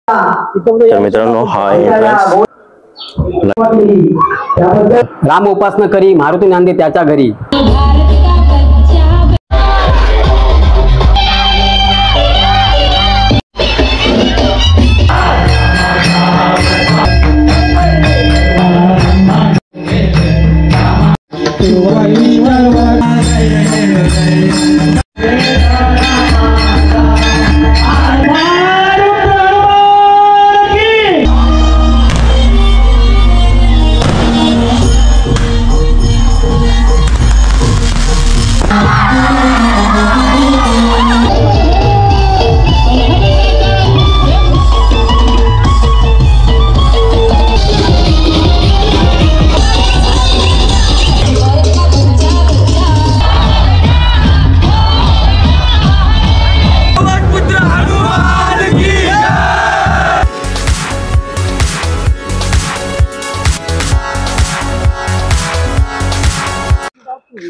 तर मित्रांनो हा एंट्रन्स राम उपासना करी मारुती नांदे त्याच्या घरी।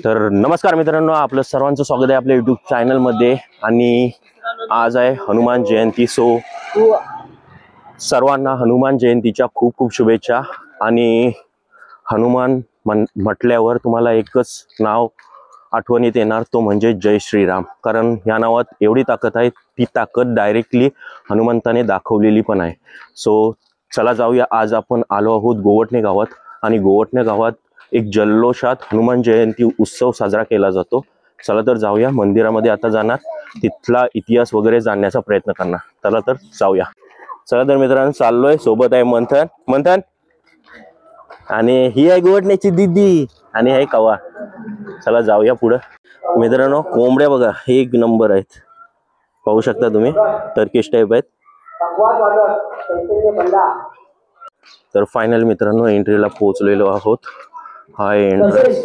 तर नमस्कार मित्रांनो, आपलं सर्वांचं स्वागत आहे आपल्या YouTube चॅनल मध्ये। आणि आज आहे हनुमान जयंती, सो सर्वांना हनुमान जयंतीच्या खूप खूप शुभेच्छा। आणि हनुमान म्हटल्यावर तुम्हाला एकच नाव आठवणीत येणार, तो म्हणजे जय श्रीराम। कारण या नावात एवढी ताकद आहे, ती ताकद डायरेक्टली हनुमंताने दाखवलेली पण आहे। सो चला जाऊया, आज आपण आलो आहोत गोवटणे गावात। आणि गोवटणे गावात एक जल्लोषात हनुमान जयंती उत्सव साजरा केला जातो। चला तर जाऊया, मंदिरामध्ये आता जाणार, तिथला इतिहास वगैरे जाणण्याचा प्रयत्न करणार। चला तर जाऊया। चला तर मित्रांनो, चाललोय, सोबत आहे मंथन आणि ही आहे गोवटण्याची दीदी आणि आहे कवा। चला जाऊया पुढे। मित्रांनो कोंबड्या बघा, एक नंबर आहेत, पाहू शकता तुम्ही, टर्किश टाइप आहेत। तर फायनल मित्रांनो एंट्रीला पोहोचलेलो आहोत। हा एंट्रन्स,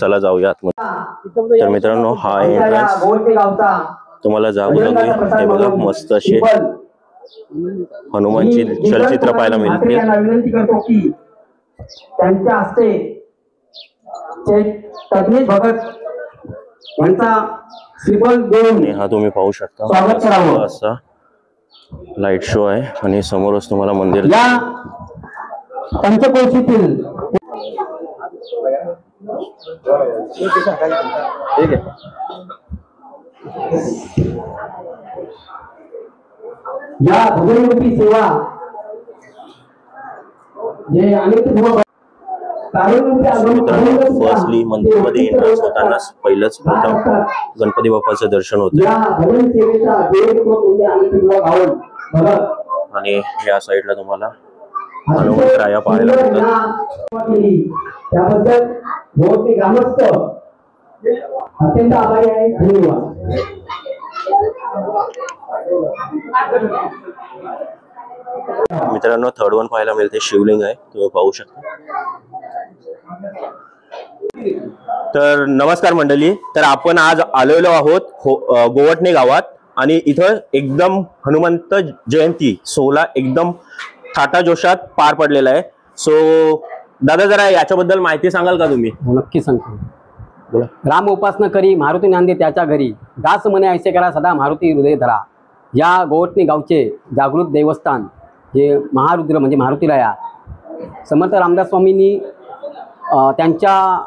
चला जाऊया आतमध्ये। तर मित्रांनो हा एंट्रन्स तुम्हाला जाऊ लागले, हे बघा मस्त असे हनुमानची चलचित्र पाहायला मिळतील। विनंती करतो की त्यांच्या हस्ते तज्ञ भगत यांचा श्रीफल देऊन हा तुम्ही पाहू शकता, स्वागत करावं। असा लाईट शो आहे आणि समोरच तुम्हाला मंदिर। या पंचकोशीतील या भगवंती सेवा जे अनेक फर्स्टली मंदिरमध्ये एंट्रन्स होताना पहिलंच प्रथम गणपती बाप्पाचं दर्शन होतं आणि या साईडला तुम्हाला हनुमंतराया पाहायला मिळतात। त्याबद्दल गोवटणे ग्रामस्थ अत्यंत आभारी आहे, धन्यवाद। मित्रांनो थर्ड वन पाहायला मिळते, शिवलिंग आहे, तुम्ही पाहू शकता। तर नमस्कार मंडळी, तर आपण आज आलेलो आहोत गोवटणे गावात आणि इथं एकदम हनुमंत जयंती सोहळा एकदम थाटाजोशात पार पडलेला आहे। सो दादा जरा याच्याबद्दल माहिती सांगाल का तुम्ही? नक्की सांगतो। राम उपासना करी मारुती नांदे त्याच्या घरी, दास मने ऐसे करा सदा मारुती हृदय धरा। या गोवटणे गावचे जागृत देवस्थान जे महारुद्र म्हणजे मारुतीराया, समर्थ रामदास स्वामींनी त्यांच्या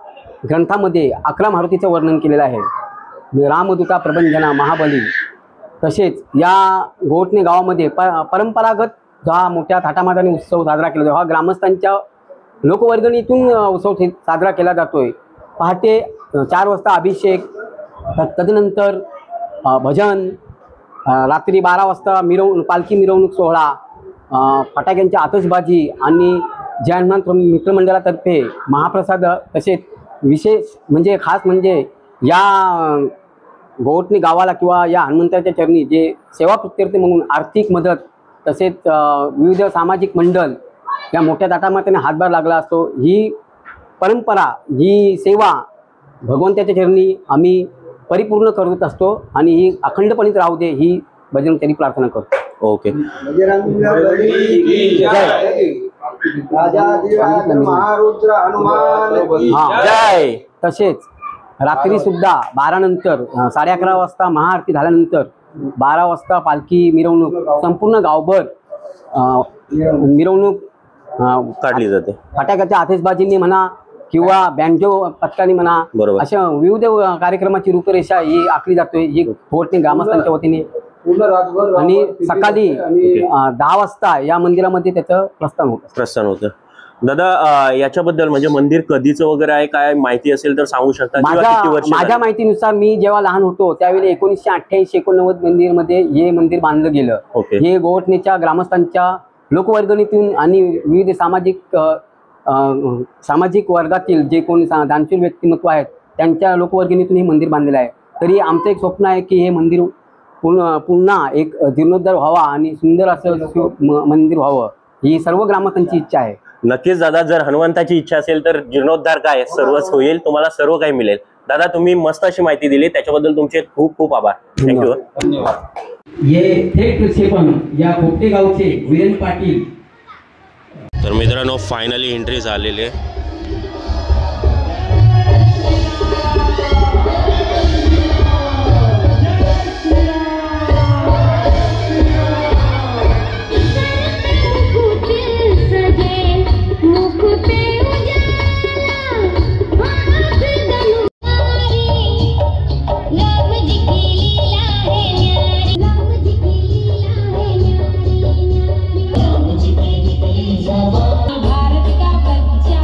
ग्रंथामध्ये 11 मारुतीचं वर्णन केलेलं आहे। रामदूता, प्रबंजना, महाबली। तसेच या गोवटणे गावामध्ये परंपरागत हा मोठ्या थाटामाटाने उत्सव साजरा केला जातो। हा ग्रामस्थांच्या लोकवर्गणीतून उत्सव साजरा केला जातोय। पहाटे 4 वाजता अभिषेक, तदनंतर भजन, रात्री 12 वाजता पालखी मिरवणूक सोहळा, फटाक्यांची आतषबाजी आणि जय हनुमान मित्रमंडळातर्फे महाप्रसाद। तसेच विशेष म्हणजे खास म्हणजे या गोवटणे गावाला किंवा या हनुमंताच्या चरणी जे सेवा प्रत्यर्थ म्हणून आर्थिक मदत, तसेच विविध सामाजिक मंडळ या मोठ्या थाटामाटाने हातभार लागला असतो। ही परंपरा, ही सेवा भगवंताच्या चरणी आम्ही परिपूर्ण करत असतो आणि ही अखंडपणे राहू दे, ही बजरंग प्रार्थना करतो। ओके, महारुद्र हनुमान जय। तसेच रात्री सुद्धा 12 नंतर 11:30 वाजता महाआरती झाल्यानंतर 12 वाजता पालखी मिरवणूक संपूर्ण गावभर मिरवणूक काढली जाते. फटाक्याच्या आतिषबाजींनी म्हणा किंवा बँजो पथकाने म्हणा, बरोबर. अशा विविध कार्यक्रमाची रूपरेषा ही आखली जातोय ही घोटणे ग्रामस्थांच्या वतीने. आणि सकाळी 10 वाजता या मंदिरामध्ये त्याचं प्रस्थान होतं. दादा याच्याबद्दल म्हणजे मंदिर कधीचं वगैरे आहे, काय माहिती असेल तर सांगू शकता? माझ्या माहितीनुसार मी जेव्हा लहान होतो त्यावेळी 1988-89 मंदिरमध्ये हे मंदिर बांधलं गेलं. हे गोवटणेच्या ग्रामस्थांच्या लोकवर्गणीतून आणि विविध सामाजिक वर्गातील जे कोणी दानशूर व्यक्तिमत्व आहेत त्यांच्या लोकवर्गणीतून हे मंदिर बांधलेलं आहे. तरी आमचं एक स्वप्न आहे की हे मंदिर पुन्हा एक जीर्णोद्धार व्हावा आणि सुंदर असं मंदिर व्हावं, ही सर्व ग्रामस्थांची इच्छा आहे. नक्कीच दादा, जर हनुमंताची इच्छा असेल तर जीर्णोद्धार काय सर्वच होईल, तुम्हाला सर्व काही मिळेल. दादा तुम्ही मस्त अशी माहिती दिली, त्याच्याबद्दल तुमचे खूप खूप आभार. थँक्यू. हे थेट प्रक्षेपण या घोटणे गावचे वीरेन पाटील. तर मित्रांनो फायनली एंट्री झालेली आहे. भारत का बच्चा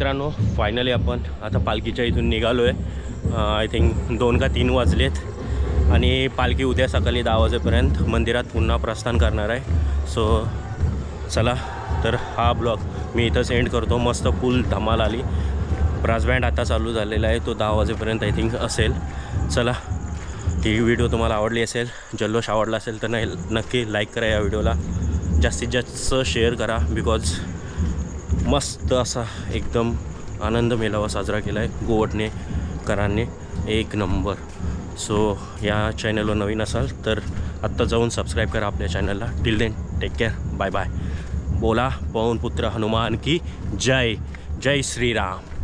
मित्रांनो, फायनली आपण आता पालखीच्या इथून निघालो आहे. आय थिंक 2 का 3 वाजलेत आणि पालखी उद्या सकाळी 10 वाजेपर्यंत मंदिरात पुन्हा प्रस्थान करणार आहे. सो चला, तर हा ब्लॉग मी इथं सेंड करतो. मस्त फुल धमाल आली. ब्रास बँड आता चालू झालेला आहे, तो 10 वाजेपर्यंत आय थिंक असेल. चला, ही व्हिडिओ तुम्हाला आवडली असेल, जल्लोष आवडला असेल तर नक्की लाईक करा. या व्हिडिओला जास्तीत जास्त शेअर करा, बिकॉज मस्त असा एकदम आनंद मेळावा साजरा केला आहे गोवटणेकरांनी, एक नंबर. सो या चॅनलवर नवीन असाल तर आत्ता जाऊन सबस्क्राईब करा आपल्या चॅनलला. Till then take care, bye bye. बोला पवन पुत्र हनुमान की जय. जय श्रीराम.